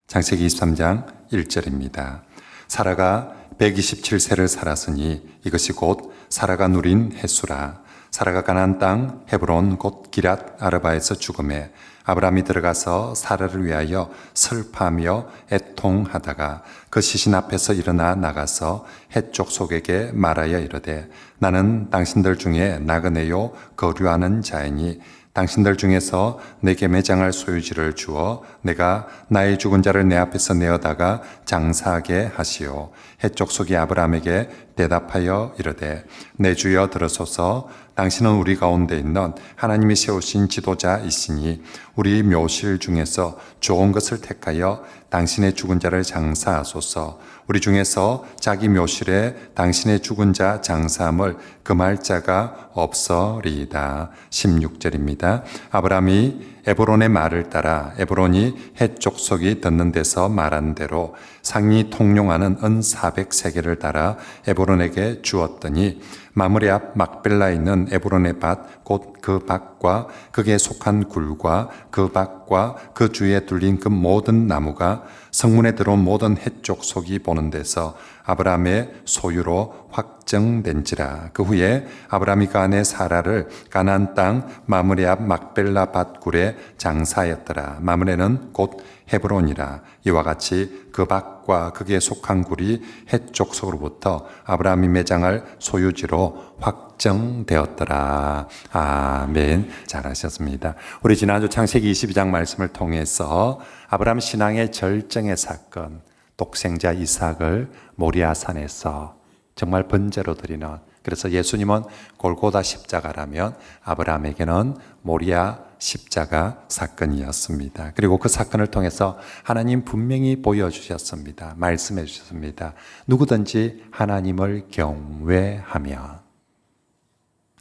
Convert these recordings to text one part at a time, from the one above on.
창세기 23장 1절입니다. 사라가 127세를 살았으니 이것이 곧 사라가 누린 햇수라. 사라가 가나안 땅 헤브론 곧 기랏 아르바에서 죽음에 아브라함이 들어가서 사라를 위하여 슬퍼하며 애통하다가 그 시신 앞에서 일어나 나가서 헷 족속에게 말하여 이르되 나는 당신들 중에 나그네요 거류하는 자이니 당신들 중에서 내게 매장할 소유지를 주어 내가 나의 죽은 자를 내 앞에서 내어다가 장사하게 하시오. 헷 족속이 아브라함에게 대답하여 이르되 내 주여 들으소서. 당신은 우리 가운데 있는 하나님이 세우신 지도자이시니 우리 묘실 중에서 좋은 것을 택하여 당신의 죽은 자를 장사하소서. 우리 중에서 자기 묘실에 당신의 죽은 자 장사함을 금할 자가 없으리이다. 16절입니다. 아브라함이 에브론의 말을 따라 에브론이 헷 족속이 듣는 데서 말한 대로 상이 통용하는 은 400세겔을 따라 에브론에게 주었더니 마므레 앞 막벨라에 있는 에브론의 밭 곧 그 밭과 그게 속한 굴과 그 밭과 그 주위에 둘린 그 모든 나무가 성문에 들어온 모든 헷 족속이 보는 데서 아브라함의 소유로 확정된지라. 그 후에 아브라함이 그 아내 사라를 가나안 땅 마므레 앞 막벨라 밭굴에 장사하였더라. 마므레는 곧 헤브론이라. 이와 같이 그 밭과 그게 속한 굴이 헷 족속으로부터 아브라함이 매장할 소유지로 확정되었더라. 아멘. 잘하셨습니다. 우리 지난주 창세기 22장 말씀을 통해서 아브라함 신앙의 절정의 사건, 독생자 이삭을 모리아산에서 정말 번제로 드리는, 그래서 예수님은 골고다 십자가라면 아브라함에게는 모리아 십자가 사건이었습니다. 그리고 그 사건을 통해서 하나님 분명히 보여주셨습니다. 말씀해 주셨습니다. 누구든지 하나님을 경외하면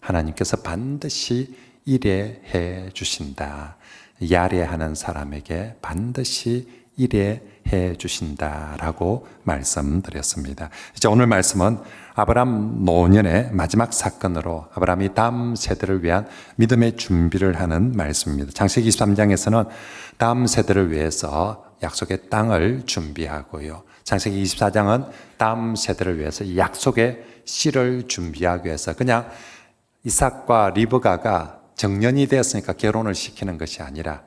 하나님께서 반드시 일해해 주신다. 야레하는 사람에게 반드시 일해해 주신다라고 말씀드렸습니다. 이제 오늘 말씀은 아브라함 노년의 마지막 사건으로 아브라함이 다음 세대를 위한 믿음의 준비를 하는 말씀입니다. 창세기 23장에서는 다음 세대를 위해서 약속의 땅을 준비하고요. 창세기 24장은 다음 세대를 위해서 약속의 씨를 준비하기 위해서 그냥 이삭과 리브가가 정년이 되었으니까 결혼을 시키는 것이 아니라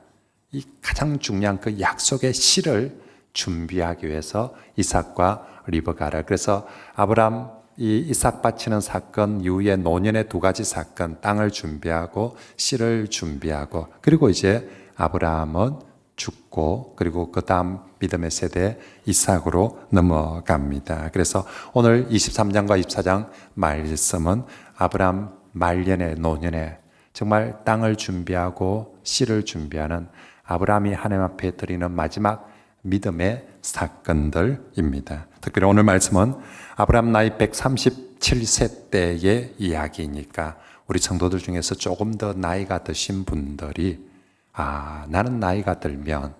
이 가장 중요한 그 약속의 씨를 준비하기 위해서 이삭과 리브가를, 그래서 아브라함 이 이삭 바치는 사건 이후에 노년의 두 가지 사건, 땅을 준비하고 씨를 준비하고, 그리고 이제 아브라함은 죽고 그리고 그 다음 믿음의 세대 이삭으로 넘어갑니다. 그래서 오늘 23장과 24장 말씀은 아브라함 말년에 노년에 정말 땅을 준비하고 씨를 준비하는 아브라함이 하나님 앞에 드리는 마지막 믿음의 사건들입니다. 특별히 오늘 말씀은 아브라함 나이 137세 때의 이야기니까 우리 성도들 중에서 조금 더 나이가 드신 분들이 나는 나이가 들면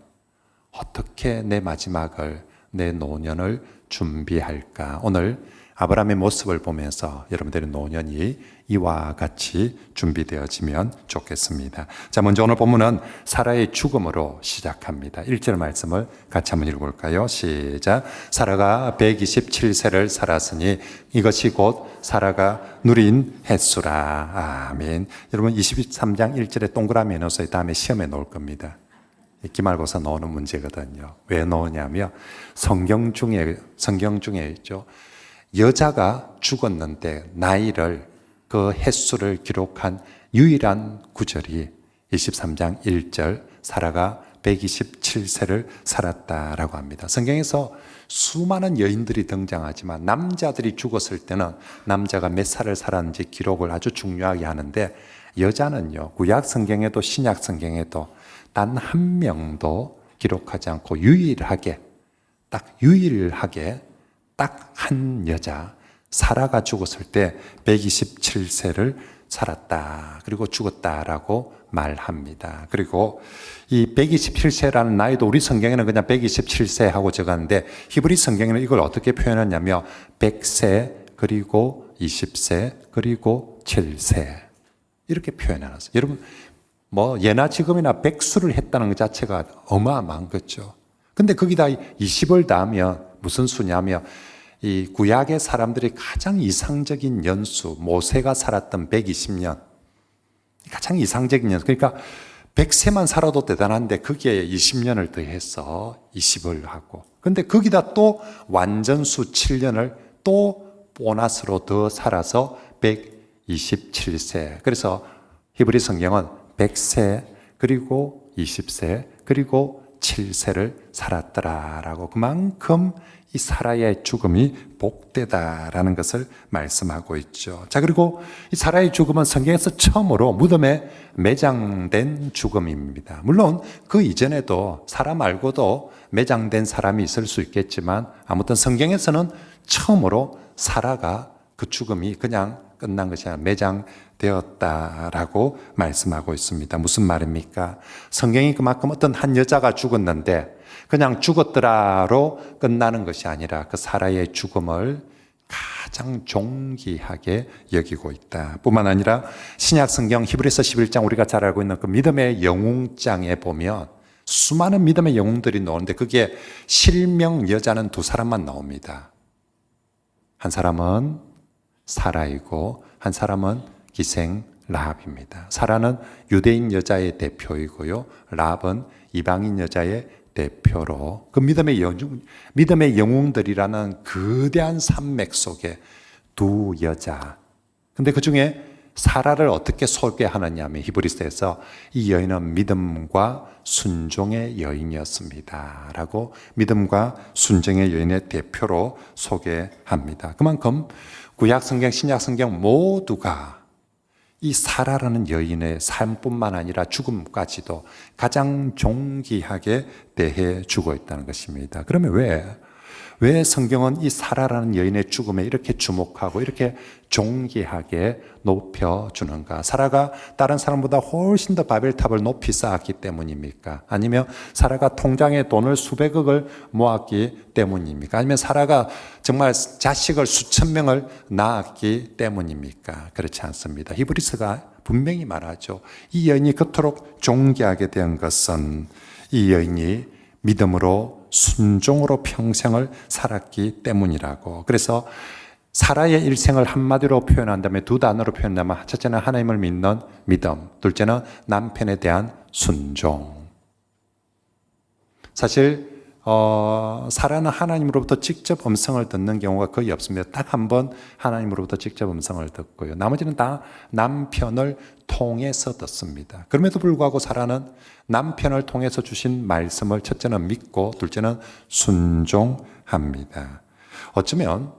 어떻게 내 마지막을, 내 노년을 준비할까? 오늘 아브라함의 모습을 보면서 여러분들의 노년이 이와 같이 준비되어지면 좋겠습니다. 자, 먼저 오늘 본문은 사라의 죽음으로 시작합니다. 1절 말씀을 같이 한번 읽어볼까요? 시작. 사라가 127세를 살았으니 이것이 곧 사라가 누린 햇수라. 아멘. 여러분 23장 1절에 동그라미 넣어서 다음에 시험에 놓을 겁니다. 기말고사 나오는 문제거든요. 왜 나오냐면 성경 중에 있죠. 여자가 죽었는데 나이를 그 햇수를 기록한 유일한 구절이 23장 1절 사라가 127세를 살았다라고 합니다. 성경에서 수많은 여인들이 등장하지만 남자들이 죽었을 때는 남자가 몇 살을 살았는지 기록을 아주 중요하게 하는데 여자는요, 구약 성경에도 신약 성경에도 단 한 명도 기록하지 않고 유일하게 딱 한 여자 사라가 죽었을 때 127세를 살았다. 그리고 죽었다라고 말합니다. 그리고 이 127세라는 나이도 우리 성경에는 그냥 127세 하고 적었는데 히브리 성경에는 이걸 어떻게 표현했냐면 100세 그리고 20세 그리고 7세 이렇게 표현해놨어요. 여러분 예나 지금이나 백수를 했다는 것 자체가 어마어마한 거죠. 근데 거기다 20을 더하면 무슨 수냐면 이 구약의 사람들이 가장 이상적인 연수, 모세가 살았던 120년, 가장 이상적인 연수. 그러니까 100세만 살아도 대단한데 거기에 20년을 더해서 20을 하고, 근데 거기다 또 완전수 7년을 또 보너스로 더 살아서 127세. 그래서 히브리 성경은 100세, 그리고 20세, 그리고 7세를 살았더라라고, 그만큼 이 사라의 죽음이 복되다라는 것을 말씀하고 있죠. 자, 그리고 이 사라의 죽음은 성경에서 처음으로 무덤에 매장된 죽음입니다. 물론 그 이전에도 사라 말고도 매장된 사람이 있을 수 있겠지만, 아무튼 성경에서는 처음으로 사라가 그 죽음이 그냥 끝난 것이 아니라 매장되었다라고 말씀하고 있습니다. 무슨 말입니까? 성경이 그만큼 어떤 한 여자가 죽었는데 그냥 죽었더라로 끝나는 것이 아니라 그 사라의 죽음을 가장 존귀하게 여기고 있다. 뿐만 아니라 신약 성경 히브리서 11장, 우리가 잘 알고 있는 그 믿음의 영웅장에 보면 수많은 믿음의 영웅들이 나오는데 거기에 실명 여자는 두 사람만 나옵니다. 한 사람은 사라이고 한 사람은 기생 라합입니다. 사라는 유대인 여자의 대표이고요, 라합은 이방인 여자의 대표로 그 믿음의 영웅들이라는 거대한 산맥 속에 두 여자. 근데 그 중에 사라를 어떻게 소개하느냐 하면 히브리서에서 이 여인은 믿음과 순종의 여인이었습니다 라고 믿음과 순종의 여인의 대표로 소개합니다. 그만큼 구약성경, 신약성경 모두가 이 사라라는 여인의 삶뿐만 아니라 죽음까지도 가장 존귀하게 대해 주고 있다는 것입니다. 그러면 왜 성경은 이 사라라는 여인의 죽음에 이렇게 주목하고 이렇게 존귀하게 높여주는가? 사라가 다른 사람보다 훨씬 더 바벨탑을 높이 쌓았기 때문입니까? 아니면 사라가 통장에 돈을 수백억을 모았기 때문입니까? 아니면 사라가 정말 자식을 수천 명을 낳았기 때문입니까? 그렇지 않습니다. 히브리서가 분명히 말하죠. 이 여인이 그토록 존귀하게 된 것은 이 여인이 믿음으로 순종으로 평생을 살았기 때문이라고. 그래서 사라의 일생을 한마디로 표현한다면, 두 단어로 표현한다면, 첫째는 하나님을 믿는 믿음, 둘째는 남편에 대한 순종. 사실 사라는 하나님으로부터 직접 음성을 듣는 경우가 거의 없습니다. 딱 한 번 하나님으로부터 직접 음성을 듣고요, 나머지는 다 남편을 통해서 듣습니다. 그럼에도 불구하고 사라는 남편을 통해서 주신 말씀을 첫째는 믿고 둘째는 순종합니다. 어쩌면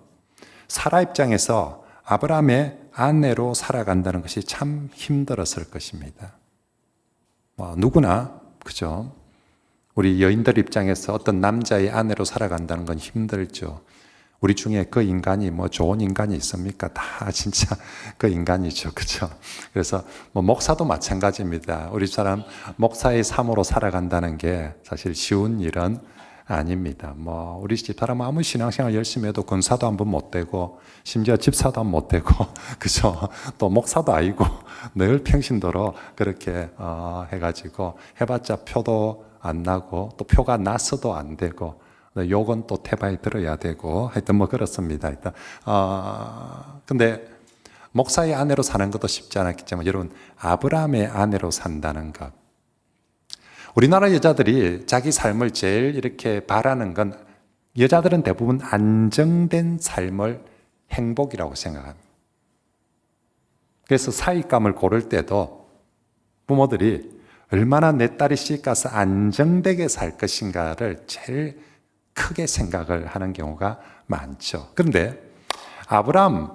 사라 입장에서 아브라함의 아내로 살아간다는 것이 참 힘들었을 것입니다. 누구나 그죠? 우리 여인들 입장에서 어떤 남자의 아내로 살아간다는 건 힘들죠. 우리 중에 그 인간이 좋은 인간이 있습니까? 다 진짜 그 인간이죠. 그죠? 그래서 목사도 마찬가지입니다. 우리 사람 목사의 삶으로 살아간다는 게 사실 쉬운 일은 아닙니다. 우리 집사람 아무리 신앙생활 열심히 해도 권사도 한 번 못 되고, 심지어 집사도 한 번 못 되고, 그죠? 또 목사도 아니고, 늘 평신도로 그렇게 해가지고, 해봤자 표도 안 나고, 또 표가 났어도 안 되고, 욕은 또 태바에 들어야 되고, 하여튼 그렇습니다. 하여튼, 근데, 목사의 아내로 사는 것도 쉽지 않았겠지만, 여러분, 아브라함의 아내로 산다는 것. 우리나라 여자들이 자기 삶을 제일 이렇게 바라는 건, 여자들은 대부분 안정된 삶을 행복이라고 생각합니다. 그래서 사윗감을 고를 때도 부모들이 얼마나 내 딸이 시집 가서 안정되게 살 것인가를 제일 크게 생각을 하는 경우가 많죠. 그런데 아브라함,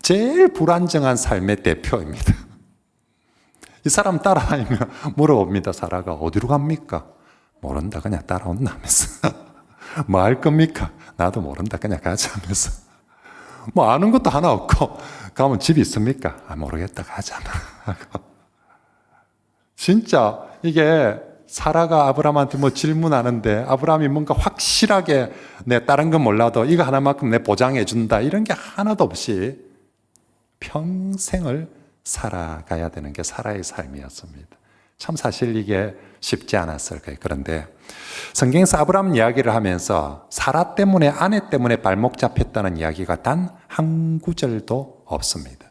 제일 불안정한 삶의 대표입니다. 이 사람 따라다니면 물어봅니다. 사라가 어디로 갑니까? 모른다, 그냥 따라온다면서. 뭐 할 겁니까? 나도 모른다, 그냥 가자 하면서. 아는 것도 하나 없고, 가면 집이 있습니까? 모르겠다, 가자. 진짜 이게 사라가 아브라함한테 질문하는데, 아브라함이 뭔가 확실하게 내 다른 건 몰라도 이거 하나만큼 내 보장해 준다, 이런 게 하나도 없이 평생을 살아가야 되는 게 사라의 삶이었습니다. 참 사실 이게 쉽지 않았을 거예요. 그런데 성경에서 아브라함 이야기를 하면서 사라 때문에, 아내 때문에 발목 잡혔다는 이야기가 단 한 구절도 없습니다.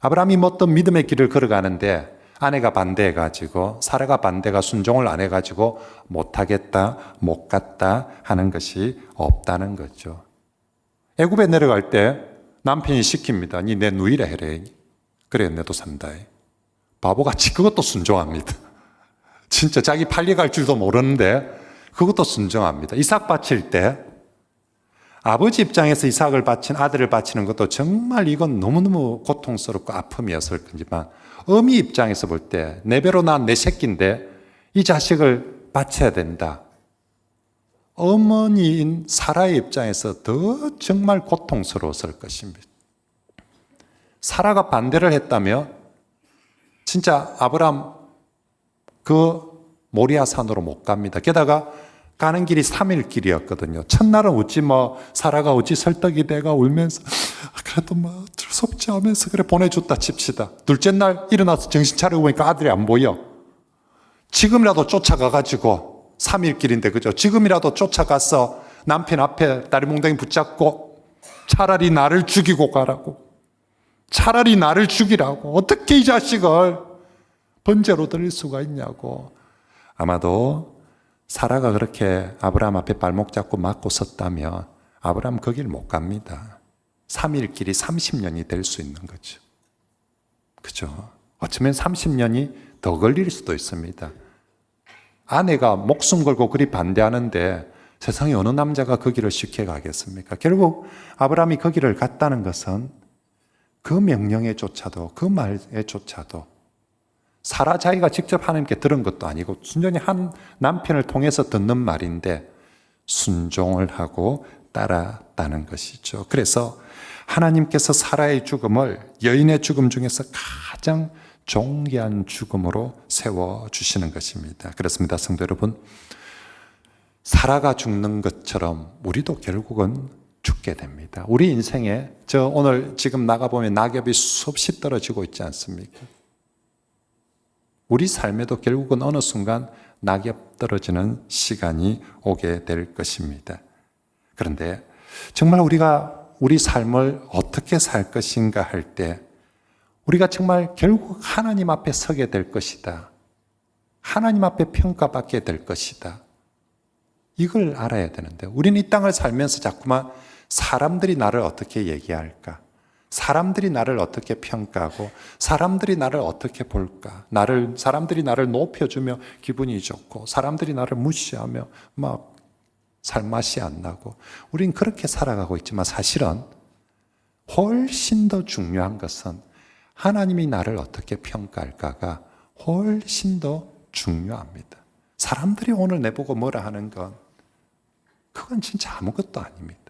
아브라함이 어떤 믿음의 길을 걸어가는데 아내가 반대해가지고, 사라가 반대가 순종을 안 해가지고 못하겠다, 못 갔다 하는 것이 없다는 거죠. 애굽에 내려갈 때 남편이 시킵니다. 니 내 누이라 해래. 그래 내도 산다. 바보같이 그것도 순종합니다. 진짜 자기 팔려갈 줄도 모르는데 그것도 순종합니다. 이삭 바칠 때 아버지 입장에서 이삭을 바친 아들을 바치는 것도 정말 이건 너무너무 고통스럽고 아픔이었을 거지만, 어미 입장에서 볼 때 내 배로 낳은 내 새끼인데 이 자식을 바쳐야 된다. 어머니인 사라의 입장에서 더 정말 고통스러웠을 것입니다. 사라가 반대를 했다며 진짜 아브라함 그 모리아 산으로 못 갑니다. 게다가 가는 길이 3일 길이었거든요. 첫날은 어찌 사라가 어찌 설득이 돼가 울면서 그래도 어쩔 수 없지 하면서 그래 보내줬다 칩시다. 둘째 날 일어나서 정신 차리고 보니까 아들이 안 보여. 지금이라도 쫓아가가지고 3일 길인데 그죠? 지금이라도 쫓아가서 남편 앞에 다리 몽둥이 붙잡고 차라리 나를 죽이고 가라고. 차라리 나를 죽이라고. 어떻게 이 자식을 번제로 드릴 수가 있냐고. 아마도 사라가 그렇게 아브라함 앞에 발목 잡고 맞고 섰다면 아브라함 그 길 못 갑니다. 3일 길이 30년이 될 수 있는 거죠. 그죠? 어쩌면 30년이 더 걸릴 수도 있습니다. 아내가 목숨 걸고 그리 반대하는데 세상에 어느 남자가 그 길을 쉽게 가겠습니까? 결국 아브라함이 그 길을 갔다는 것은 그 명령에조차도, 그 말에조차도 사라 자기가 직접 하나님께 들은 것도 아니고 순전히 한 남편을 통해서 듣는 말인데 순종을 하고 따랐다는 것이죠. 그래서 하나님께서 사라의 죽음을 여인의 죽음 중에서 가장 존귀한 죽음으로 세워주시는 것입니다. 그렇습니다. 성도 여러분, 사라가 죽는 것처럼 우리도 결국은 죽게 됩니다. 우리 인생에 오늘 지금 나가보면 낙엽이 수없이 떨어지고 있지 않습니까? 우리 삶에도 결국은 어느 순간 낙엽 떨어지는 시간이 오게 될 것입니다. 그런데 정말 우리가 우리 삶을 어떻게 살 것인가 할 때 우리가 정말 결국 하나님 앞에 서게 될 것이다. 하나님 앞에 평가받게 될 것이다. 이걸 알아야 되는데 우리는 이 땅을 살면서 자꾸만 사람들이 나를 어떻게 얘기할까? 사람들이 나를 어떻게 평가하고 사람들이 나를 어떻게 볼까? 사람들이 나를 높여주며 기분이 좋고 사람들이 나를 무시하며 막 살맛이 안 나고 우린 그렇게 살아가고 있지만 사실은 훨씬 더 중요한 것은 하나님이 나를 어떻게 평가할까가 훨씬 더 중요합니다. 사람들이 오늘 내보고 뭐라 하는 건 그건 진짜 아무것도 아닙니다.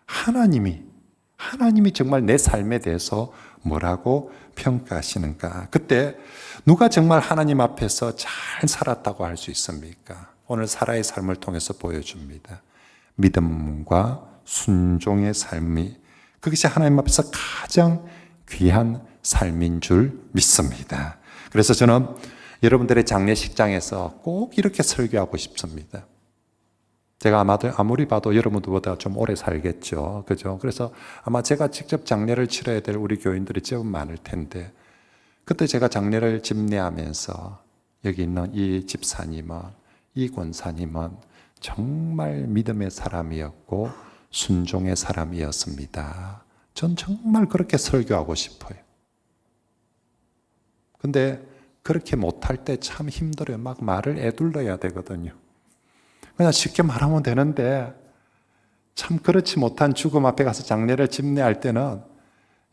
하나님이 정말 내 삶에 대해서 뭐라고 평가하시는가? 그때 누가 정말 하나님 앞에서 잘 살았다고 할 수 있습니까? 오늘 사라의 삶을 통해서 보여줍니다. 믿음과 순종의 삶이 그것이 하나님 앞에서 가장 귀한 삶인 줄 믿습니다. 그래서 저는 여러분들의 장례식장에서 꼭 이렇게 설교하고 싶습니다. 제가 아무리 봐도 여러분들보다 좀 오래 살겠죠. 그죠? 그래서 아마 제가 직접 장례를 치러야 될 우리 교인들이 좀 많을 텐데, 그때 제가 장례를 집례하면서 여기 있는 이 집사님은, 이 권사님은 정말 믿음의 사람이었고 순종의 사람이었습니다. 전 정말 그렇게 설교하고 싶어요. 근데 그렇게 못할 때 참 힘들어요. 막 말을 애둘러야 되거든요. 그냥 쉽게 말하면 되는데 참 그렇지 못한 죽음 앞에 가서 장례를 집례할 때는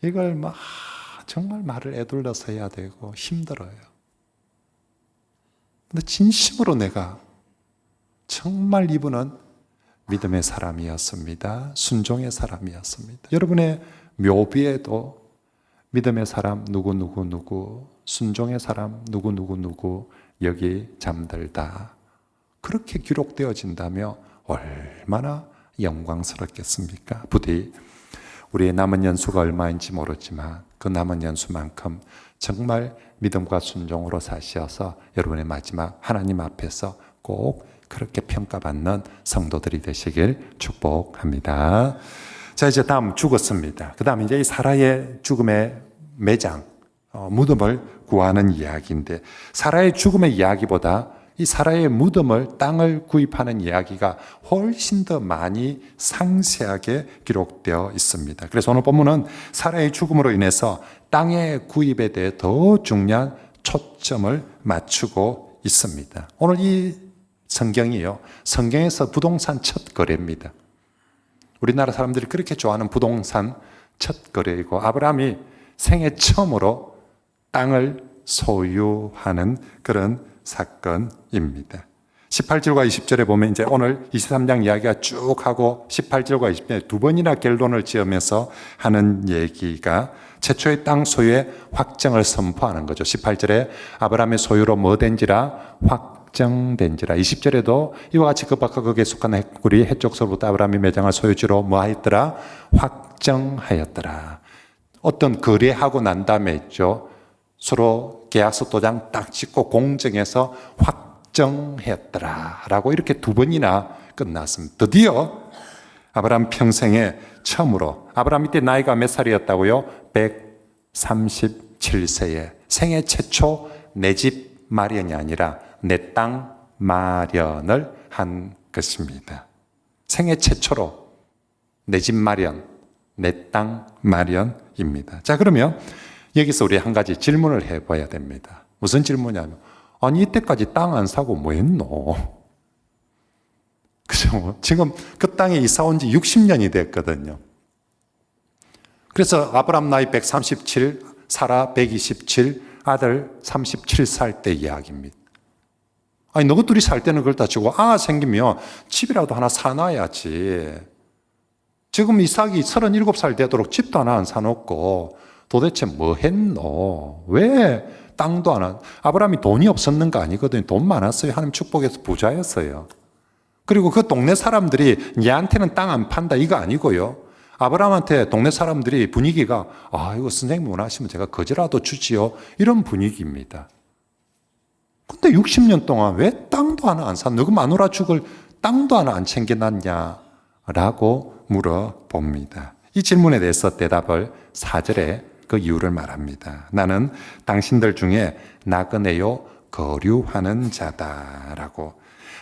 이걸 막 정말 말을 애둘러서 해야 되고 힘들어요. 근데 진심으로 내가 정말 이분은 믿음의 사람이었습니다. 순종의 사람이었습니다. 여러분의 묘비에도 믿음의 사람 누구 순종의 사람 누구 여기 잠들다 그렇게 기록되어진다며 얼마나 영광스럽겠습니까? 부디 우리의 남은 연수가 얼마인지 모르지만 그 남은 연수만큼 정말 믿음과 순종으로 사시어서 여러분의 마지막 하나님 앞에서 꼭 그렇게 평가받는 성도들이 되시길 축복합니다. 자, 이제 다음 죽었습니다. 그 다음 이제 이 사라의 죽음의 매장, 무덤을 구하는 이야기인데, 사라의 죽음의 이야기보다 이 사라의 무덤을, 땅을 구입하는 이야기가 훨씬 더 많이 상세하게 기록되어 있습니다. 그래서 오늘 본문은 사라의 죽음으로 인해서 땅의 구입에 대해 더 중요한 초점을 맞추고 있습니다. 오늘 이 성경이요, 성경에서 부동산 첫 거래입니다. 우리나라 사람들이 그렇게 좋아하는 부동산 첫 거래이고, 아브라함이 생애 처음으로 땅을 소유하는 그런 사건입니다. 18절과 20절에 보면 이제 오늘 23장 이야기가 쭉 하고 18절과 20절에 두 번이나 결론을 지으면서 하는 얘기가 최초의 땅 소유의 확정을 선포하는 거죠. 18절에 아브라함의 소유로 뭐 된지라 확정된지라. 20절에도 이와 같이 그 밖과 거기에 속한 꿀이 해쪽서로부터 아브라함이 매장할 소유지로 뭐 하였더라? 확정하였더라. 어떤 거래하고 난 다음에 있죠. 서로 계약서 도장 딱 찍고 공정해서 확정했더라 라고 이렇게 두 번이나 끝났습니다. 드디어 아브라함 평생에 처음으로, 아브라함 이때 나이가 몇 살이었다고요? 137세에 생애 최초 내 집 마련이 아니라 내 땅 마련을 한 것입니다. 생애 최초로 내 집 마련, 내 땅 마련입니다. 자, 그러면 여기서 우리 한 가지 질문을 해봐야 됩니다. 무슨 질문이냐면, 아니 이때까지 땅 안 사고 뭐 했노? 그죠? 지금 그 땅에 이사 온 지 60년이 됐거든요. 그래서 아브람 나이 137, 사라 127, 아들 37살 때 이야기입니다. 아니 너희들이 살 때는 그렇다 치고 생기면 집이라도 하나 사놔야지. 지금 이삭이 37살 되도록 집도 하나 안 사놓고 도대체 뭐 했노? 왜 땅도 안 아브라함이 돈이 없었는 거 아니거든요. 돈 많았어요. 하나님 축복해서 부자였어요. 그리고 그 동네 사람들이 얘한테는 땅 안 판다 이거 아니고요. 아브라함한테 동네 사람들이 분위기가 이거 선생님 원하시면 제가 거지라도 주지요. 이런 분위기입니다. 근데 60년 동안 왜 땅도 하나 안 사? 너그 마누라 죽을 땅도 하나 안 챙겨놨냐? 라고 물어봅니다. 이 질문에 대해서 대답을 4절에 그 이유를 말합니다. 나는 당신들 중에 나그네요 거류하는 자다라고.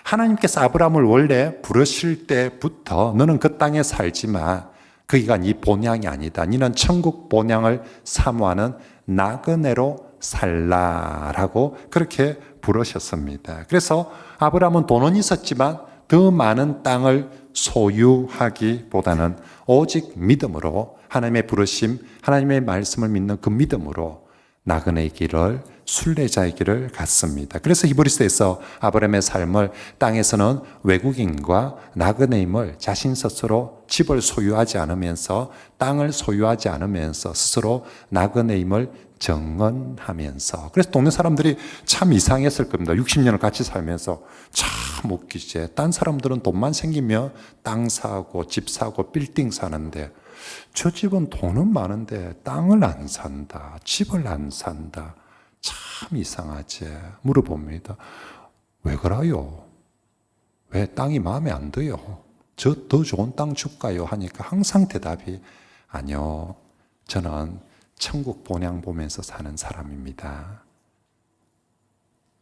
하나님께서 아브라함을 원래 부르실 때부터 너는 그 땅에 살지마. 거기가 네 본향이 아니다. 너는 천국 본향을 사모하는 나그네로 살라라고 그렇게 부르셨습니다. 그래서 아브라함은 돈은 있었지만 더 많은 땅을 소유하기보다는 오직 믿음으로 하나님의 부르심, 하나님의 말씀을 믿는 그 믿음으로 나그네의 길을, 순례자의 길을 갔습니다. 그래서 히브리서에서 아브라함의 삶을 땅에서는 외국인과 나그네임을 자신 스스로 집을 소유하지 않으면서 땅을 소유하지 않으면서 스스로 나그네임을 정언하면서, 그래서 동네 사람들이 참 이상했을 겁니다. 60년을 같이 살면서 참 웃기지. 딴 사람들은 돈만 생기면 땅 사고 집 사고 빌딩 사는데 저 집은 돈은 많은데 땅을 안 산다, 집을 안 산다. 참 이상하지. 물어봅니다. 왜 그래요? 왜 땅이 마음에 안 들어요? 저 더 좋은 땅 줄까요? 하니까 항상 대답이 아니요. 저는 천국 본향 보면서 사는 사람입니다.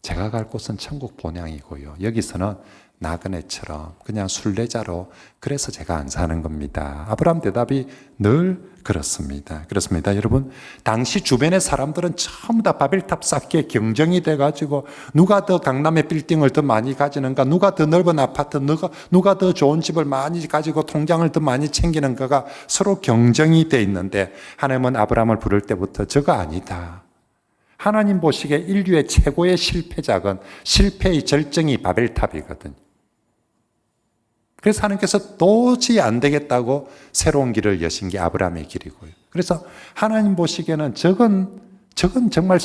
제가 갈 곳은 천국 본향이고요. 여기서는 나그네처럼 그냥 순례자로, 그래서 제가 안 사는 겁니다. 아브라함 대답이 늘 그렇습니다. 그렇습니다. 여러분, 당시 주변의 사람들은 전부 다 바벨탑 쌓기에 경쟁이 돼가지고 누가 더 강남의 빌딩을 더 많이 가지는가, 누가 더 넓은 아파트, 누가 더 좋은 집을 많이 가지고 통장을 더 많이 챙기는가가 서로 경쟁이 돼 있는데, 하나님은 아브라함을 부를 때부터 저거 아니다. 하나님 보시기에 인류의 최고의 실패작은, 실패의 절정이 바벨탑이거든요. 그래서 하나님께서 도저히 안 되겠다고 새로운 길을 여신 게 아브라함의 길이고요. 그래서 하나님 보시기에는 저건 정말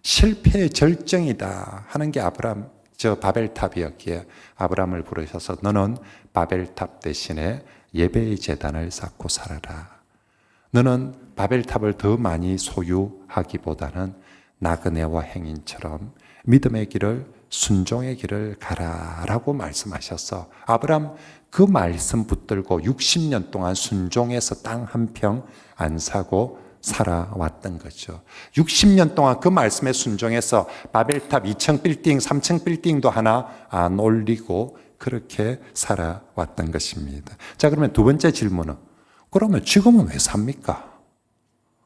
실패의 절정이다 하는 게 바벨탑이었기에 아브라함을 부르셔서 너는 바벨탑 대신에 예배의 제단을 쌓고 살아라. 너는 바벨탑을 더 많이 소유하기보다는 나그네와 행인처럼 믿음의 길을, 순종의 길을 가라라고 말씀하셔서 아브라함 그 말씀 붙들고 60년 동안 순종해서 땅 한 평 안 사고 살아왔던 거죠. 60년 동안 그 말씀에 순종해서 바벨탑 2층 빌딩, 3층 빌딩도 하나 안 올리고 그렇게 살아왔던 것입니다. 자, 그러면 두 번째 질문은, 그러면 지금은 왜 삽니까?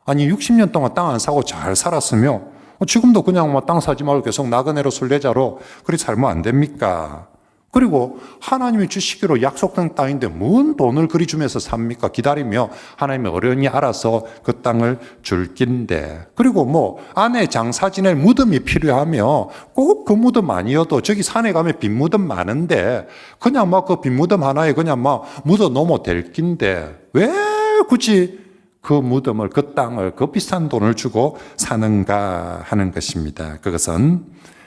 아니 60년 동안 땅 안 사고 잘 살았으며 지금도 그냥 뭐 땅 사지 말고 계속 나그네로 순례자로 그렇게 살면 안 됩니까? 그리고 하나님이 주시기로 약속된 땅인데 뭔 돈을 그리 주면서 삽니까? 기다리며 하나님의 어련히 알아서 그 땅을 줄 낀데, 그리고 뭐 안에 장사 지낼 무덤이 필요하며 꼭 그 무덤 아니어도 저기 산에 가면 빈 무덤 많은데 그냥 막 그 빈 무덤 하나에 그냥 막 묻어 놓으면 될 낀데 왜 굳이 그 무덤을, 그 땅을 그 비싼 돈을 주고 사는가 하는 것입니다. 그것은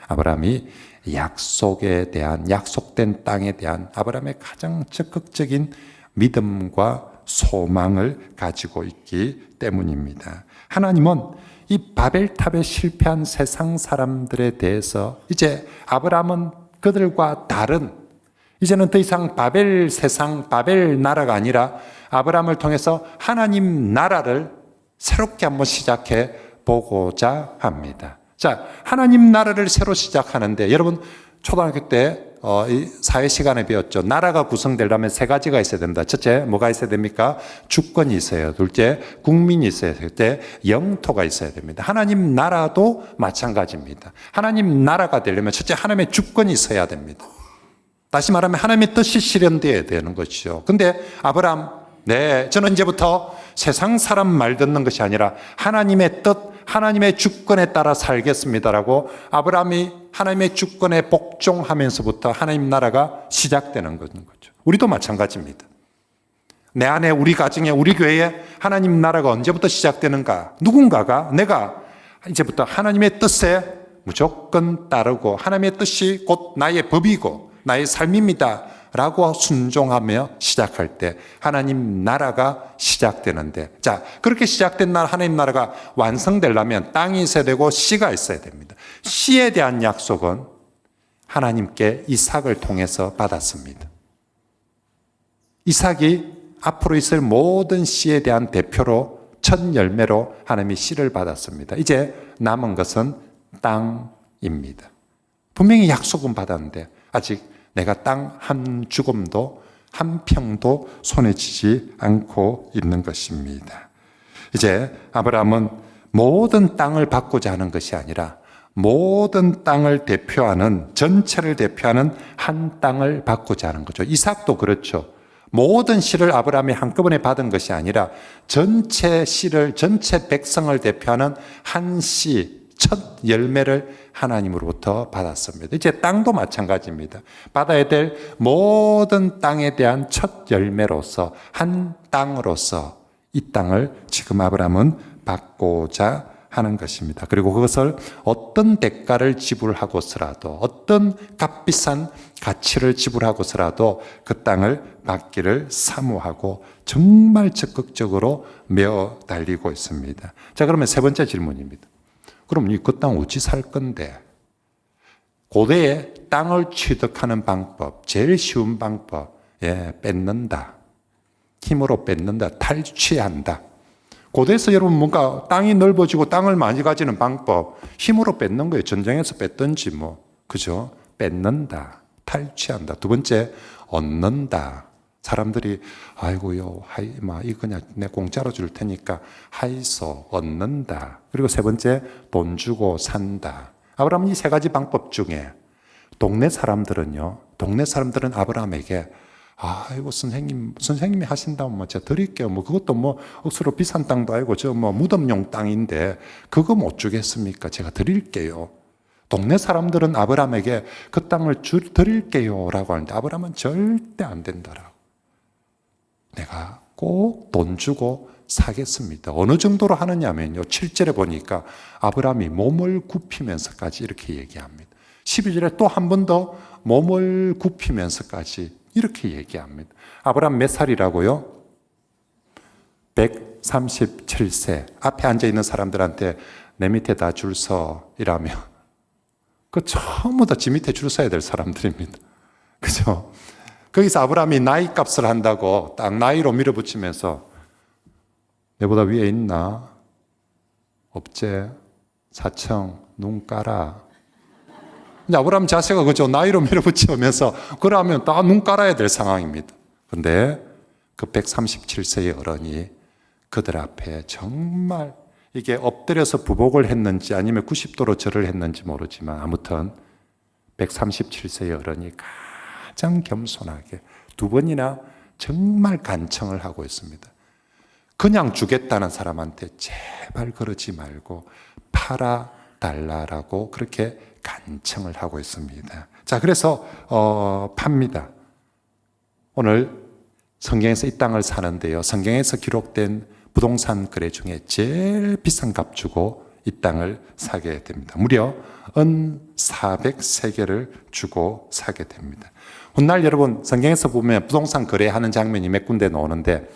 아브라함이 약속에 대한, 약속된 땅에 대한 아브라함의 가장 적극적인 믿음과 소망을 가지고 있기 때문입니다. 하나님은 이 바벨탑에 실패한 세상 사람들에 대해서 이제 아브라함은 그들과 다른, 이제는 더 이상 바벨 세상, 바벨 나라가 아니라 아브라함을 통해서 하나님 나라를 새롭게 한번 시작해 보고자 합니다. 자, 하나님 나라를 새로 시작하는데, 여러분 초등학교 때 사회 시간에 배웠죠. 나라가 구성되려면 세 가지가 있어야 됩니다. 첫째, 뭐가 있어야 됩니까? 주권이 있어요. 둘째, 국민이 있어야 돼요. 셋째, 영토가 있어야 됩니다. 하나님 나라도 마찬가지입니다. 하나님 나라가 되려면 첫째, 하나님의 주권이 있어야 됩니다. 다시 말하면 하나님의 뜻이 실현되어야 되는 것이죠. 근데 아브라함, 네, 저는 이제부터 세상 사람 말 듣는 것이 아니라 하나님의 뜻, 하나님의 주권에 따라 살겠습니다라고 아브라함이 하나님의 주권에 복종하면서부터 하나님 나라가 시작되는 거죠. 우리도 마찬가지입니다. 내 안에, 우리 가정에, 우리 교회에 하나님 나라가 언제부터 시작되는가? 누군가가, 내가 이제부터 하나님의 뜻에 무조건 따르고 하나님의 뜻이 곧 나의 법이고 나의 삶입니다 라고 순종하며 시작할 때 하나님 나라가 시작되는데, 자, 그렇게 시작된 날 하나님 나라가 완성되려면 땅이 있어야 되고 씨가 있어야 됩니다. 씨에 대한 약속은 하나님께 이삭을 통해서 받았습니다. 이삭이 앞으로 있을 모든 씨에 대한 대표로, 첫 열매로 하나님이 씨를 받았습니다. 이제 남은 것은 땅입니다. 분명히 약속은 받았는데 아직 내가 땅 한 주검도, 한 평도 손에 쥐지 않고 있는 것입니다. 이제 아브라함은 모든 땅을 받고자 하는 것이 아니라 모든 땅을 대표하는, 전체를 대표하는 한 땅을 받고자 하는 거죠. 이삭도 그렇죠. 모든 씨를 아브라함이 한꺼번에 받은 것이 아니라 전체 씨를, 전체 백성을 대표하는 한 씨, 첫 열매를 하나님으로부터 받았습니다. 이제 땅도 마찬가지입니다. 받아야 될 모든 땅에 대한 첫 열매로서, 한 땅으로서 이 땅을 지금 아브라함은 받고자 하는 것입니다. 그리고 그것을 어떤 대가를 지불하고서라도, 어떤 값비싼 가치를 지불하고서라도 그 땅을 받기를 사모하고 정말 적극적으로 메어 달리고 있습니다. 자, 그러면 세 번째 질문입니다. 그럼 그 땅 어찌 살 건데? 고대에 땅을 취득하는 방법, 제일 쉬운 방법, 뺏는다. 힘으로 뺏는다. 탈취한다. 고대에서 여러분 뭔가 땅이 넓어지고 땅을 많이 가지는 방법, 힘으로 뺏는 거예요. 전쟁에서 뺏든지 뭐, 그죠? 뺏는다. 탈취한다. 두 번째, 얻는다. 사람들이 아이고요, 이거 그냥 내 공짜로 줄 테니까 하이소, 얻는다. 그리고 세 번째, 돈 주고 산다. 아브라함은 이 세 가지 방법 중에 동네 사람들은 아브라함에게 아이고 선생님이 하신다면 뭐 제가 드릴게요. 뭐 그것도 뭐 억수로 비싼 땅도 아니고 저 뭐 무덤용 땅인데 그거 못 주겠습니까? 제가 드릴게요. 동네 사람들은 아브라함에게 그 땅을 드릴게요라고 하는데 아브라함은 절대 안 된다라고. 내가 꼭 돈 주고 사겠습니다. 어느 정도로 하느냐면요, 7절에 보니까 아브라함이 몸을 굽히면서까지 이렇게 얘기합니다. 12절에 또 한 번 더 몸을 굽히면서까지 이렇게 얘기합니다. 아브라함 몇 살이라고요? 137세. 앞에 앉아있는 사람들한테 내 밑에 다 줄 서 이라며 그 전부 다 지 밑에 줄 서야 될 사람들입니다. 그죠? 거기서 아브라함이 나이 값을 한다고 딱 나이로 밀어붙이면서 내보다 위에 있나? 없제? 사청, 눈 깔아. 근데 아브라함 자세가 그죠? 나이로 밀어붙이면서 그러면 다 눈 깔아야 될 상황입니다. 근데 그 137세의 어른이 그들 앞에 정말 이게 엎드려서 부복을 했는지 아니면 90도로 절을 했는지 모르지만 아무튼 137세의 어른이 가장 겸손하게 두 번이나 정말 간청을 하고 있습니다. 그냥 주겠다는 사람한테 제발 그러지 말고 팔아달라라고 그렇게 간청을 하고 있습니다. 자, 그래서 팝니다. 오늘 성경에서 이 땅을 사는데요. 성경에서 기록된 부동산 거래 중에 제일 비싼 값 주고 이 땅을 사게 됩니다. 무려 은 400세겔을 주고 사게 됩니다. 훗날 여러분 성경에서 보면 부동산 거래하는 장면이 몇 군데 나오는데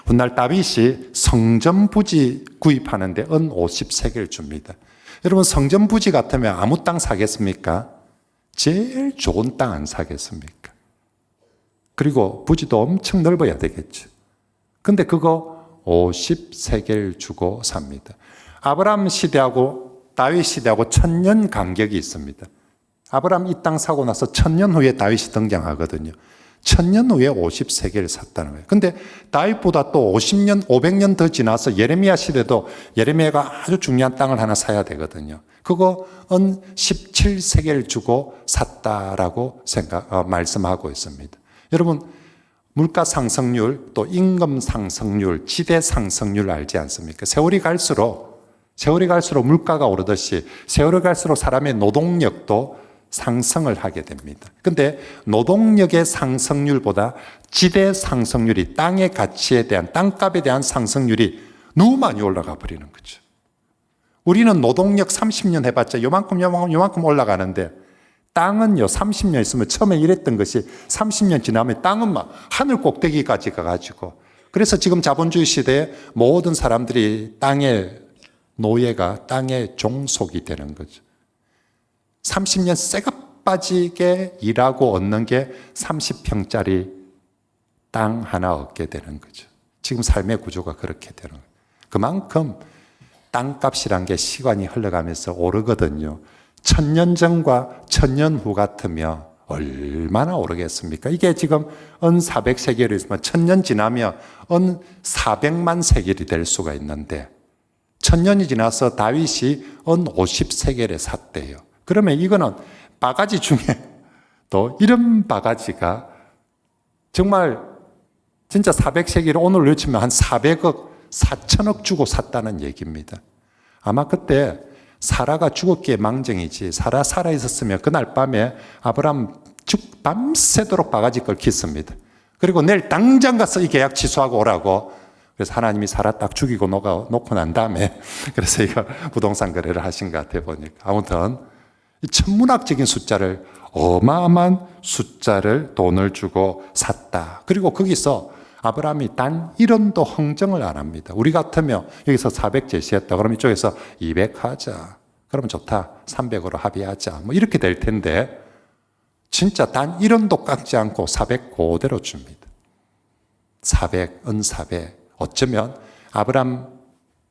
훗날 다윗이 성전 부지 구입하는데 은 50세겔 줍니다. 여러분 성전 부지 같으면 아무 땅 사겠습니까? 제일 좋은 땅 안 사겠습니까? 그리고 부지도 엄청 넓어야 되겠죠. 근데 그거 50세겔 주고 삽니다. 아브라함 시대하고 다윗 시대하고 1000년 간격이 있습니다. 아브라함 이 땅 사고 나서 1000년 후에 다윗이 등장하거든요. 1000년 후에 50세겔을 샀다는 거예요. 근데 다윗보다 또 50년, 500년 더 지나서 예레미야 시대도 예레미야가 아주 중요한 땅을 하나 사야 되거든요. 그거 은 17세겔 주고 샀다라고 말씀하고 있습니다. 여러분 물가 상승률 또 임금 상승률, 지대 상승률 알지 않습니까? 세월이 갈수록 물가가 오르듯이 세월이 갈수록 사람의 노동력도 상승을 하게 됩니다. 근데 노동력의 상승률보다 지대 상승률이 땅의 가치에 대한 땅값에 대한 상승률이 너무 많이 올라가 버리는 거죠. 우리는 노동력 30년 해봤자 요만큼 올라가는데 땅은요 30년 있으면 처음에 이랬던 것이 30년 지나면 땅은 막 하늘 꼭대기까지 가가지고 그래서 지금 자본주의 시대에 모든 사람들이 땅의 노예가 땅의 종속이 되는 거죠. 30년 쇠가 빠지게 일하고 얻는 게 30평짜리 땅 하나 얻게 되는 거죠. 지금 삶의 구조가 그렇게 되는 거예요. 그만큼 땅값이란 게 시간이 흘러가면서 오르거든요. 1000년 전과 1000년 후 같으면 얼마나 오르겠습니까? 이게 지금 은 400세겔이 있으면 1000년 지나면 은 400만 세겔이 될 수가 있는데 1000년이 지나서 다윗이 은 50세겔에 샀대요. 그러면 이거는 바가지 중에 또 이런 바가지가 정말 진짜 400세겔을 오늘 외치면 한 400억, 4천억 주고 샀다는 얘기입니다. 아마 그때 사라가 죽었기에 망정이지 사라 살아 있었으면 그날 밤에 아브라함 밤새도록 바가지 긁혔습니다. 그리고 내일 당장 가서 이 계약 취소하고 오라고. 그래서 하나님이 사라 딱 죽이고 놓고 난 다음에 그래서 이거 부동산 거래를 하신 것 같아 보니까 아무튼 이 천문학적인 숫자를 어마어마한 숫자를 돈을 주고 샀다. 그리고 거기서 아브라함이 단 1원도 흥정을 안 합니다. 우리 같으면 여기서 400 제시했다. 그럼 이쪽에서 200 하자. 그러면 좋다. 300으로 합의하자. 뭐 이렇게 될 텐데 진짜 단 1원도 깎지 않고 400 그대로 줍니다. 400, 은 400. 어쩌면 아브라함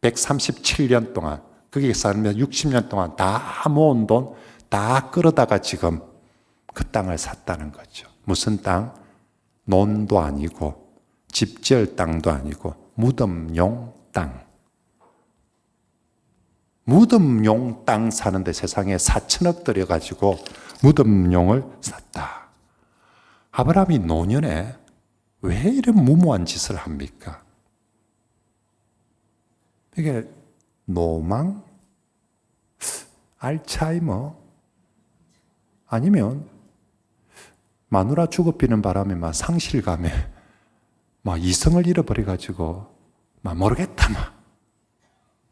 137년 동안 거기에 살면 60년 동안 다 모은 돈 다 끌어다가 지금 그 땅을 샀다는 거죠. 무슨 땅? 논도 아니고 집 지을 땅도 아니고 무덤용 땅. 무덤용 땅 사는데 세상에 4천억 들여가지고 무덤용을 샀다. 아브라함이 노년에 왜 이런 무모한 짓을 합니까? 이게 노망? 알츠하이머? 아니면 마누라 죽어비는 바람에 막 상실감에 막 이성을 잃어버려가지고 막 모르겠다 막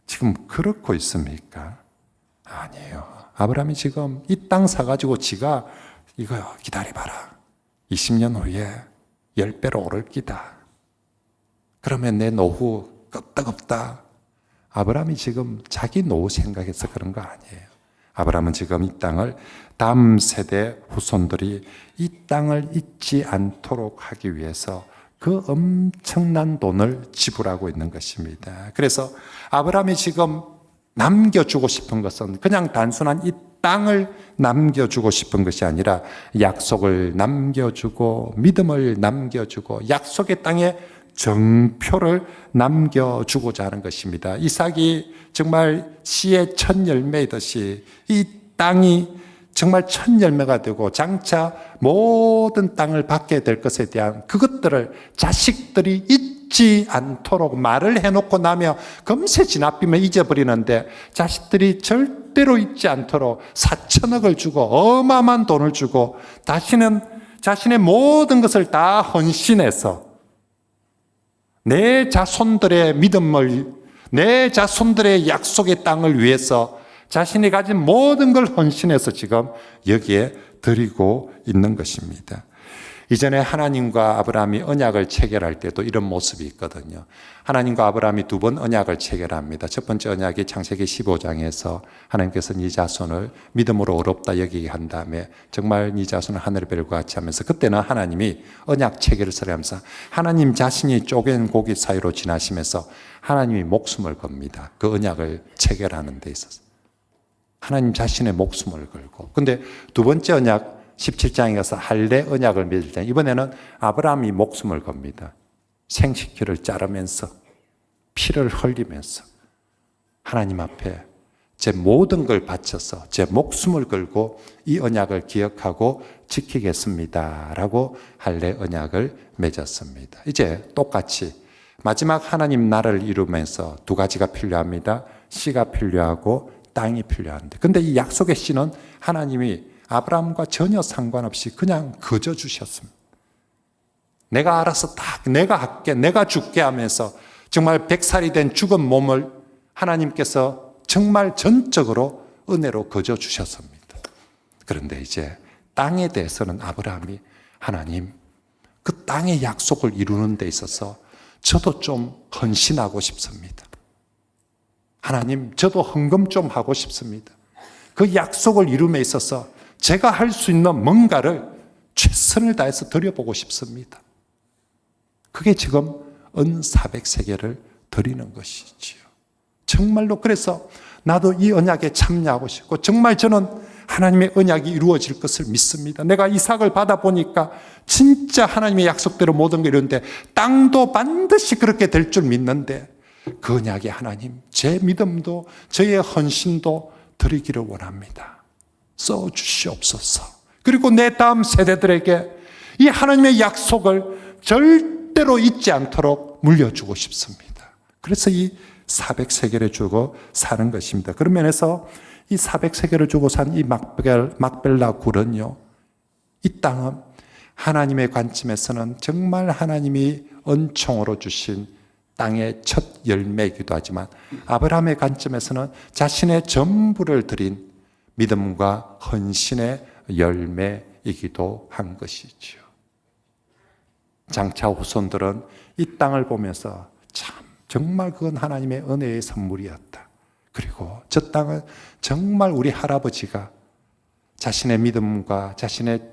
지금 그렇고 있습니까? 아니에요. 아브라함이 지금 이 땅 사가지고 지가 이거 기다려봐라. 20년 후에 10배로 오를 기다. 그러면 내 노후 끄떡없다. 아브라함이 지금 자기 노후 생각해서 그런 거 아니에요. 아브라함은 지금 이 땅을 다음 세대 후손들이 이 땅을 잊지 않도록 하기 위해서 그 엄청난 돈을 지불하고 있는 것입니다. 그래서 아브라함이 지금 남겨주고 싶은 것은 그냥 단순한 이 땅을 남겨주고 싶은 것이 아니라 약속을 남겨주고 믿음을 남겨주고 약속의 땅에 정표를 남겨주고자 하는 것입니다. 이삭이 정말 씨의 첫 열매이듯이 이 땅이 정말 첫 열매가 되고 장차 모든 땅을 받게 될 것에 대한 그것들을 자식들이 잊지 않도록 말을 해놓고 나면 금세 지나비면 잊어버리는데 자식들이 절대로 잊지 않도록 4천억을 주고 어마어마한 돈을 주고 다시는 자신의 모든 것을 다 헌신해서 내 자손들의 믿음을, 내 자손들의 약속의 땅을 위해서 자신이 가진 모든 걸 헌신해서 지금 여기에 드리고 있는 것입니다. 이전에 하나님과 아브라함이 언약을 체결할 때도 이런 모습이 있거든요. 하나님과 아브라함이 두 번 언약을 체결합니다. 첫 번째 언약이 창세기 15장에서 하나님께서 네 자손을 믿음으로 어렵다 여기게 한 다음에 정말 네 자손을 하늘의 별과 같이 하면서 그때는 하나님이 언약 체결을 하면서 하나님 자신이 쪼갠 고기 사이로 지나시면서 하나님이 목숨을 겁니다. 그 언약을 체결하는 데 있어서. 하나님 자신의 목숨을 걸고. 근데 두 번째 언약 17장에 가서 할례 언약을 맺을 때 이번에는 아브라함이 목숨을 겁니다. 생식기를 자르면서 피를 흘리면서 하나님 앞에 제 모든 걸 바쳐서 제 목숨을 걸고 이 언약을 기억하고 지키겠습니다 라고 할례 언약을 맺었습니다. 이제 똑같이 마지막 하나님 나라를 이루면서 두 가지가 필요합니다. 씨가 필요하고 땅이 필요한데 근데 이 약속의 씨는 하나님이 아브라함과 전혀 상관없이 그냥 거저 주셨습니다. 내가 알아서 딱 내가 할게 내가 죽게 하면서 정말 100살이 된 죽은 몸을 하나님께서 정말 전적으로 은혜로 거저 주셨습니다. 그런데 이제 땅에 대해서는 아브라함이 하나님 그 땅의 약속을 이루는 데 있어서 저도 좀 헌신하고 싶습니다. 하나님 저도 헌금 좀 하고 싶습니다. 그 약속을 이룸에 있어서 제가 할 수 있는 뭔가를 최선을 다해서 드려보고 싶습니다. 그게 지금 은 400세겔을 드리는 것이지요. 정말로 그래서 나도 이 언약에 참여하고 싶고 정말 저는 하나님의 언약이 이루어질 것을 믿습니다. 내가 이삭을 받아보니까 진짜 하나님의 약속대로 모든 게 이루는데 땅도 반드시 그렇게 될 줄 믿는데 그 언약에 하나님 제 믿음도 저의 헌신도 드리기를 원합니다. 써주시옵소서. 그리고 내 다음 세대들에게 이 하나님의 약속을 절대로 잊지 않도록 물려주고 싶습니다. 그래서 이 400세겔을 주고 사는 것입니다. 그런 면에서 이 400세겔을 주고 산 이 막벨라 굴은요, 이 땅은 하나님의 관점에서는 정말 하나님이 은총으로 주신 땅의 첫 열매이기도 하지만 아브라함의 관점에서는 자신의 전부를 드린 믿음과 헌신의 열매이기도 한 것이지요. 장차 후손들은 이 땅을 보면서 참 정말 그건 하나님의 은혜의 선물이었다. 그리고 저 땅은 정말 우리 할아버지가 자신의 믿음과 자신의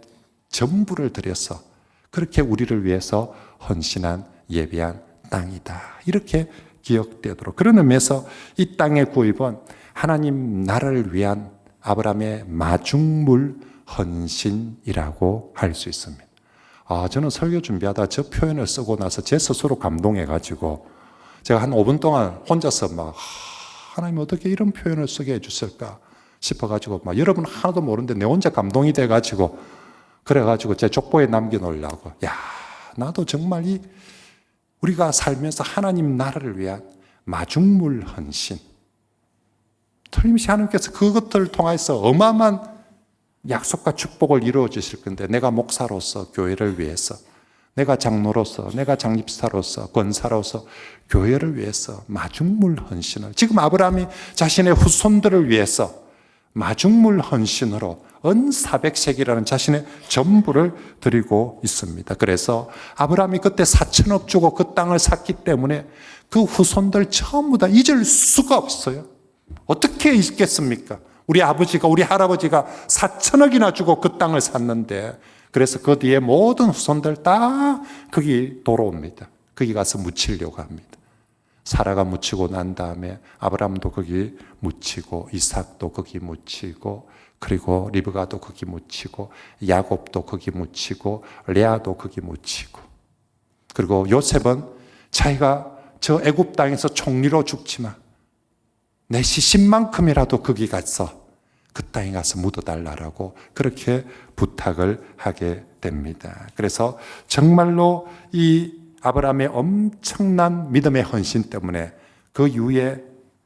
전부를 들여서 그렇게 우리를 위해서 헌신한 예비한 땅이다. 이렇게 기억되도록. 그런 의미에서 이 땅의 구입은 하나님 나라를 위한 아브라함의 마중물 헌신이라고 할 수 있습니다. 저는 설교 준비하다 저 표현을 쓰고 나서 제 스스로 감동해가지고 제가 한 5분 동안 혼자서 하나님 어떻게 이런 표현을 쓰게 해주실까 싶어가지고 여러분 하나도 모르는데 내 혼자 감동이 돼가지고 그래가지고 제 족보에 남겨놓으려고 나도 정말 우리가 살면서 하나님 나라를 위한 마중물 헌신 틀림없이 하나님께서 그것들을 통해서 어마어마한 약속과 축복을 이루어 주실 건데 내가 목사로서 교회를 위해서 내가 장로로서 내가 장집사로서 권사로서 교회를 위해서 마중물 헌신을 지금 아브라함이 자신의 후손들을 위해서 마중물 헌신으로 은 400세기라는 자신의 전부를 드리고 있습니다. 그래서 아브라함이 그때 4천억 주고 그 땅을 샀기 때문에 그 후손들 전부 다 잊을 수가 없어요. 어떻게 잊겠습니까? 우리 아버지가, 우리 할아버지가 4천억이나 주고 그 땅을 샀는데, 그래서 그 뒤에 모든 후손들 다 거기 돌아옵니다. 거기 가서 묻히려고 합니다. 사라가 묻히고 난 다음에 아브라함도 거기 묻히고, 이삭도 거기 묻히고, 그리고 리브가도 거기 묻히고, 야곱도 거기 묻히고, 레아도 거기 묻히고, 그리고 요셉은 자기가 저 애굽 땅에서 총리로 죽지만 내 시신만큼이라도 거기 가서 그 땅에 가서 묻어달라고 그렇게 부탁을 하게 됩니다. 그래서 정말로 이 아브라함의 엄청난 믿음의 헌신 때문에 그 이후에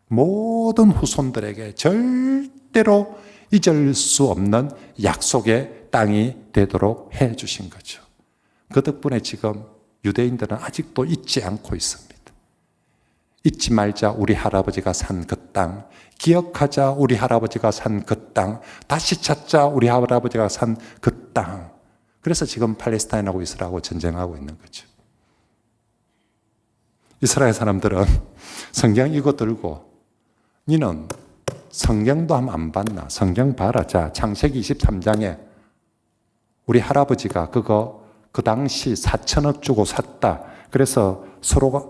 모든 후손들에게 절대로 잊을 수 없는 약속의 땅이 되도록 해 주신 거죠. 그 덕분에 지금 유대인들은 아직도 잊지 않고 있습니다. 잊지 말자 우리 할아버지가 산 그 땅, 기억하자 우리 할아버지가 산 그 땅, 다시 찾자 우리 할아버지가 산 그 땅. 그래서 지금 팔레스타인하고 이스라엘하고 전쟁하고 있는 거죠. 이스라엘 사람들은 성경 이거 들고 니는 성경도 한번 안 봤나? 성경 봐라. 자, 창세기 23장에 우리 할아버지가 그거 그 당시 4천억 주고 샀다. 그래서 서로가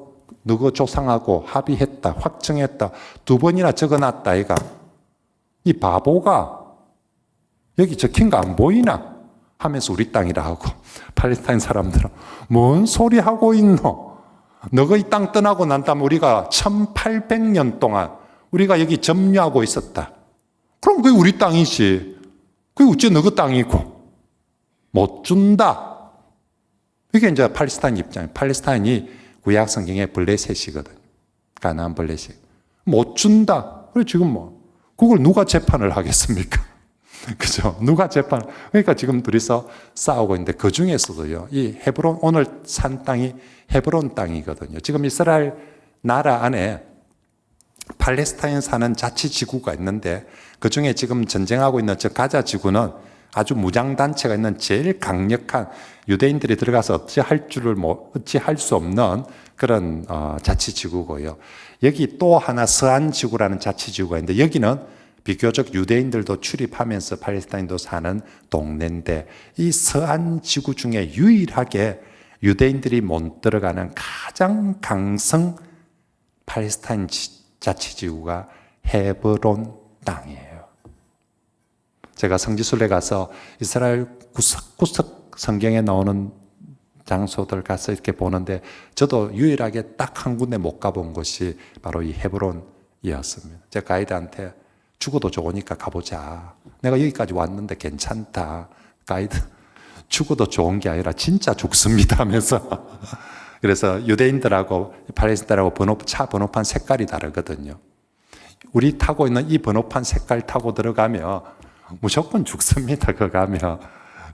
누구 조상하고 합의했다, 확정했다. 2번이나 적어놨다, 아이가. 이 바보가 여기 적힌 거 안 보이나? 하면서 우리 땅이라 하고, 팔레스타인 사람들은 뭔 소리 하고 있노? 너가 이 땅 떠나고 난 다음에 우리가 1800년 동안 우리가 여기 점유하고 있었다. 그럼 그게 우리 땅이지. 그게 어째 너그 땅이고. 못 준다. 이게 이제 팔레스타인 입장이에요. 팔레스타인이 구약 성경의 블레셋이거든요. 가나안 블레셋. 못 준다. 그래 지금 뭐 그걸 누가 재판을 하겠습니까? 그죠? 누가 재판? 그러니까 지금 둘이서 싸우고 있는데 그 중에서도요. 이 헤브론 오늘 산 땅이 헤브론 땅이거든요. 지금 이스라엘 나라 안에 팔레스타인 사는 자치지구가 있는데 그 중에 지금 전쟁하고 있는 저 가자 지구는 아주 무장단체가 있는 제일 강력한 유대인들이 들어가서 어찌할 수 없는 그런 자치지구고요. 여기 또 하나 서안지구라는 자치지구가 있는데 여기는 비교적 유대인들도 출입하면서 팔레스타인도 사는 동네인데 이 서안지구 중에 유일하게 유대인들이 못 들어가는 가장 강성 팔레스타인 자치지구가 헤브론 땅이에요. 제가 성지순례 가서 이스라엘 구석구석 성경에 나오는 장소들 가서 이렇게 보는데 저도 유일하게 딱 한 군데 못 가본 곳이 바로 이 헤브론이었습니다. 제가 가이드한테 죽어도 좋으니까 가보자. 내가 여기까지 왔는데 괜찮다. 가이드, 죽어도 좋은 게 아니라 진짜 죽습니다 하면서. 그래서 유대인들하고 팔레스타인하고 차 번호판 색깔이 다르거든요. 우리 타고 있는 이 번호판 색깔 타고 들어가면 무조건 죽습니다. 그거 가면.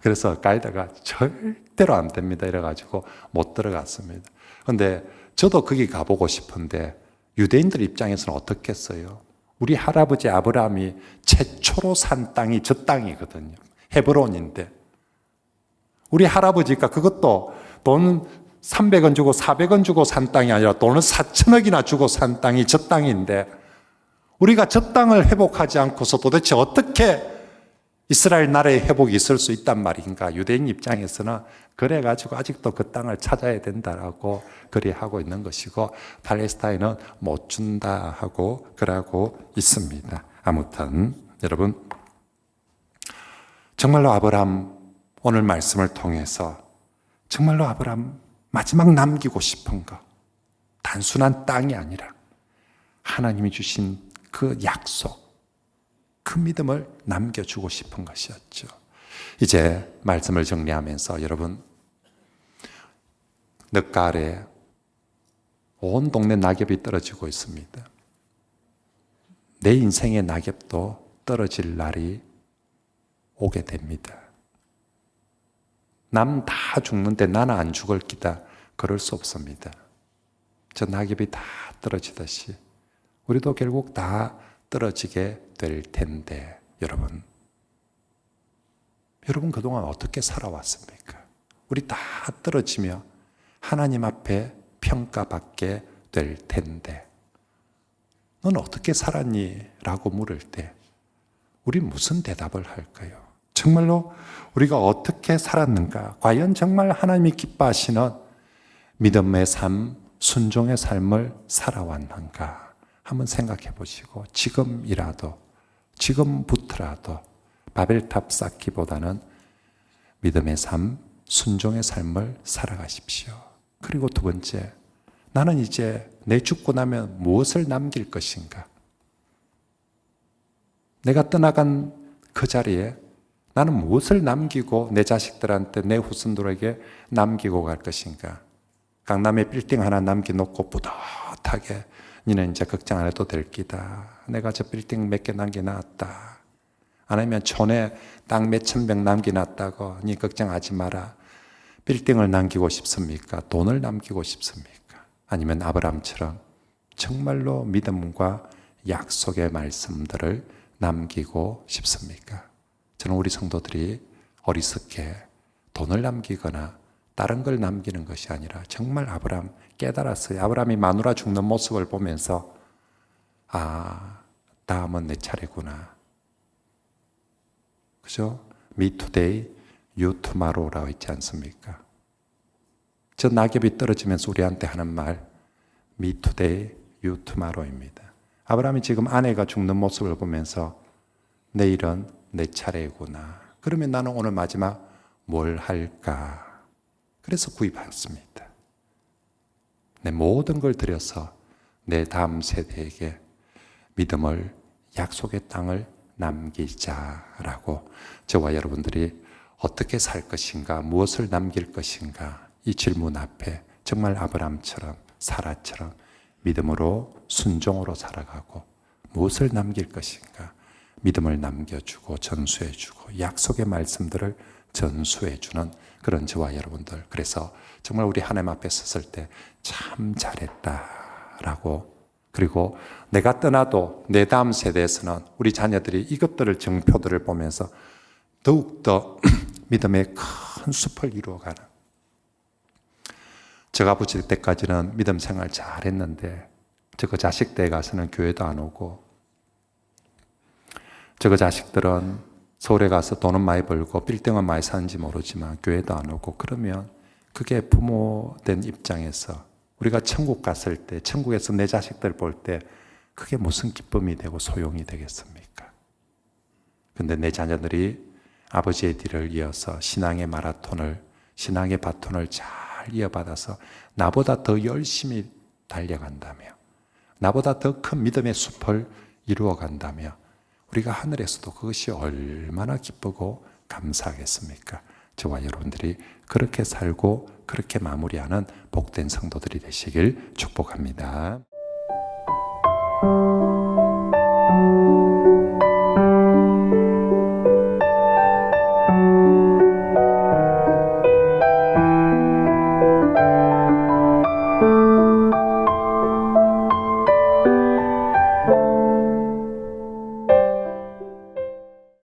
그래서 가이드가 절대로 안 됩니다. 이래가지고 못 들어갔습니다. 그런데 저도 거기 가보고 싶은데 유대인들 입장에서는 어떻겠어요? 우리 할아버지 아브라함이 최초로 산 땅이 저 땅이거든요. 헤브론인데. 우리 할아버지가 그것도 돈 300원 주고 400원 주고 산 땅이 아니라 돈을 4천억이나 주고 산 땅이 저 땅인데 우리가 저 땅을 회복하지 않고서 도대체 어떻게 이스라엘 나라의 회복이 있을 수 있단 말인가? 유대인 입장에서는 그래가지고 아직도 그 땅을 찾아야 된다라고 그리하고 있는 것이고 팔레스타인은 못 준다 하고 그러고 있습니다. 아무튼 여러분 정말로 아브라함 오늘 말씀을 통해서 정말로 아브라함 마지막 남기고 싶은 거 단순한 땅이 아니라 하나님이 주신 그 약속 그 믿음을 남겨주고 싶은 것이었죠. 이제 말씀을 정리하면서 여러분 늦가을에 온 동네 낙엽이 떨어지고 있습니다. 내 인생의 낙엽도 떨어질 날이 오게 됩니다. 남 다 죽는데 나는 안 죽을 기다. 그럴 수 없습니다. 저 낙엽이 다 떨어지듯이 우리도 결국 다 떨어지게 될 텐데 여러분 그동안 어떻게 살아왔습니까? 우리 다 떨어지며 하나님 앞에 평가받게 될 텐데 넌 어떻게 살았니? 라고 물을 때 우리 무슨 대답을 할까요? 정말로 우리가 어떻게 살았는가? 과연 정말 하나님이 기뻐하시는 믿음의 삶, 순종의 삶을 살아왔는가? 한번 생각해 보시고 지금부터라도 바벨탑 쌓기보다는 믿음의 삶, 순종의 삶을 살아가십시오. 그리고 두 번째, 나는 이제 내 죽고 나면 무엇을 남길 것인가? 내가 떠나간 그 자리에 나는 무엇을 남기고 내 자식들한테, 내 후손들에게 남기고 갈 것인가? 강남에 빌딩 하나 남겨놓고 뿌듯하게 니는 이제 걱정 안 해도 될 기다. 내가 저 빌딩 몇 개 남겨놨다. 아니면 촌에 땅 몇천 평 남겨놨다고 니 걱정하지 마라. 빌딩을 남기고 싶습니까? 돈을 남기고 싶습니까? 아니면 아브라함처럼 정말로 믿음과 약속의 말씀들을 남기고 싶습니까? 저는 우리 성도들이 어리석게 돈을 남기거나 다른 걸 남기는 것이 아니라 정말 아브라함 깨달았어요. 아브라함이 마누라 죽는 모습을 보면서 다음은 내 차례구나. 그죠? Me today, you tomorrow라고 있지 않습니까? 저 낙엽이 떨어지면서 우리한테 하는 말 Me today, you tomorrow입니다. 아브라함이 지금 아내가 죽는 모습을 보면서 내일은 내 차례구나. 그러면 나는 오늘 마지막 뭘 할까? 그래서 구입했습니다. 내 모든 걸 들여서 내 다음 세대에게 믿음을, 약속의 땅을 남기자라고 저와 여러분들이 어떻게 살 것인가, 무엇을 남길 것인가 이 질문 앞에 정말 아브라함처럼 사라처럼 믿음으로 순종으로 살아가고 무엇을 남길 것인가 믿음을 남겨주고 전수해주고 약속의 말씀들을 전수해주는 그런 저와 여러분들. 그래서 정말 우리 하나님 앞에 섰을 때 참 잘했다라고, 그리고 내가 떠나도 내 다음 세대에서는 우리 자녀들이 이것들을 정표들을 보면서 더욱더 믿음의 큰 숲을 이루어가는, 제가 아버지 때까지는 믿음 생활 잘했는데 저거 자식 때 가서는 교회도 안 오고, 저거 자식들은 서울에 가서 돈은 많이 벌고 빌딩은 많이 사는지 모르지만 교회도 안 오고, 그러면 그게 부모된 입장에서 우리가 천국 갔을 때, 천국에서 내 자식들 볼 때 그게 무슨 기쁨이 되고 소용이 되겠습니까? 근데 내 자녀들이 아버지의 뒤를 이어서 신앙의 마라톤을, 신앙의 바톤을 잘 이어받아서 나보다 더 열심히 달려간다며, 나보다 더 큰 믿음의 숲을 이루어간다며 우리가 하늘에서도 그것이 얼마나 기쁘고 감사하겠습니까? 저와 여러분들이 그렇게 살고 그렇게 마무리하는 복된 성도들이 되시길 축복합니다.